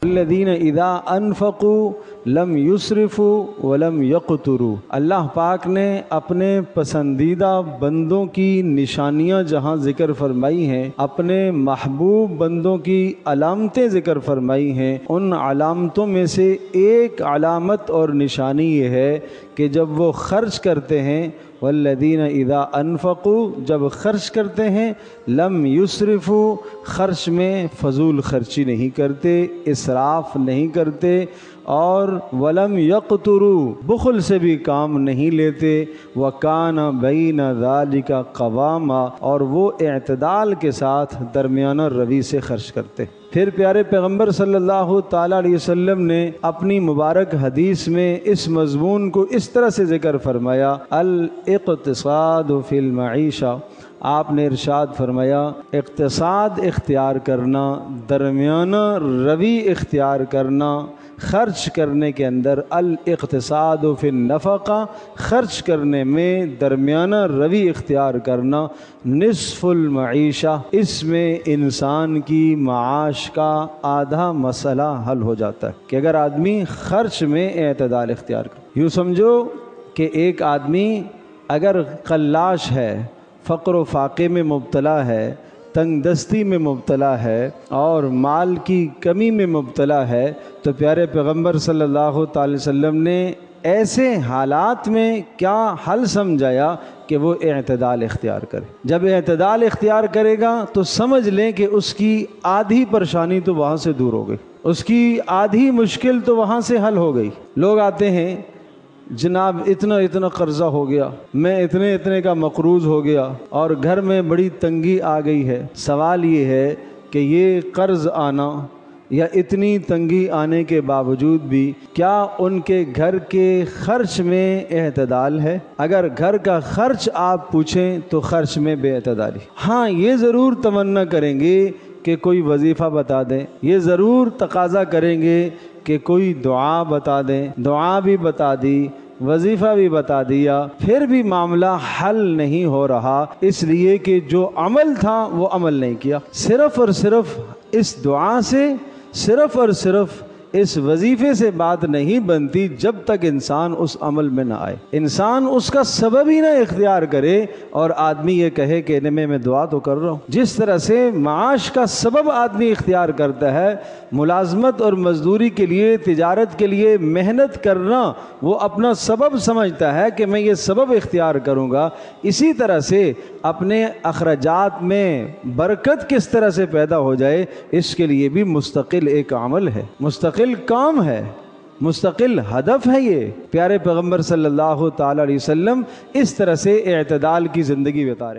الذین اذا انفقوا لم یسرفوا ولم یقتروا، اللہ پاک نے اپنے پسندیدہ بندوں کی نشانیاں جہاں ذکر فرمائی ہیں، اپنے محبوب بندوں کی علامتیں ذکر فرمائی ہیں، ان علامتوں میں سے ایک علامت اور نشانی یہ ہے کہ جب وہ خرچ کرتے ہیں، والذین اذا انفقوا، جب خرچ کرتے ہیں، لم یسرفوا، خرچ میں فضول خرچی نہیں کرتے، اسراف نہیں کرتے، اور ولم یقتروا، بخل سے بھی کام نہیں لیتے، وکان بین ذالک قواما، اور وہ اعتدال کے ساتھ درمیانہ روی سے خرچ کرتے۔ پھر پیارے پیغمبر صلی اللہ تعالیٰ علیہ وسلم نے اپنی مبارک حدیث میں اس مضمون کو اس طرح سے ذکر فرمایا، الاقتصاد فی المعیشہ، آپ نے ارشاد فرمایا اقتصاد اختیار کرنا، درمیانہ روی اختیار کرنا خرچ کرنے کے اندر، الاقتصاد فی النفقہ، خرچ کرنے میں درمیانہ روی اختیار کرنا، نصف المعیشہ، اس میں انسان کی معاش کا آدھا مسئلہ حل ہو جاتا ہے کہ اگر آدمی خرچ میں اعتدال اختیار کرے۔ یوں سمجھو کہ ایک آدمی اگر قلاش ہے، فقر و فاقے میں مبتلا ہے، تنگ دستی میں مبتلا ہے، اور مال کی کمی میں مبتلا ہے، تو پیارے پیغمبر صلی اللہ تعالی وسلم نے ایسے حالات میں کیا حل سمجھایا کہ وہ اعتدال اختیار کرے۔ جب اعتدال اختیار کرے گا تو سمجھ لیں کہ اس کی آدھی پریشانی تو وہاں سے دور ہو گئی، اس کی آدھی مشکل تو وہاں سے حل ہو گئی۔ لوگ آتے ہیں، جناب اتنا قرضہ ہو گیا، میں اتنے کا مقروض ہو گیا، اور گھر میں بڑی تنگی آ گئی ہے۔ سوال یہ ہے کہ یہ قرض آنا یا اتنی تنگی آنے کے باوجود بھی کیا ان کے گھر کے خرچ میں اعتدال ہے؟ اگر گھر کا خرچ آپ پوچھیں تو خرچ میں بے اعتدالی۔ ہاں، یہ ضرور تمنا کریں گے کہ کوئی وظیفہ بتا دیں، یہ ضرور تقاضا کریں گے کہ کوئی دعا بتا دیں، دعا بھی بتا دی، وظیفہ بھی بتا دیا، پھر بھی معاملہ حل نہیں ہو رہا، اس لیے کہ جو عمل تھا وہ عمل نہیں کیا۔ صرف اور صرف اس دعا سے، صرف اور صرف اس وظیفے سے بات نہیں بنتی جب تک انسان اس عمل میں نہ آئے، انسان اس کا سبب ہی نہ اختیار کرے، اور آدمی یہ کہے کہ میں دعا تو کر رہا ہوں۔ جس طرح سے معاش کا سبب آدمی اختیار کرتا ہے، ملازمت اور مزدوری کے لیے، تجارت کے لیے محنت کرنا وہ اپنا سبب سمجھتا ہے کہ میں یہ سبب اختیار کروں گا، اسی طرح سے اپنے اخراجات میں برکت کس طرح سے پیدا ہو جائے، اس کے لیے بھی مستقل ایک عمل ہے، مستقل کام ہے، مستقل ہدف ہے۔ یہ پیارے پیغمبر صلی اللہ تعالی علیہ وسلم اس طرح سے اعتدال کی زندگی بتا رہے۔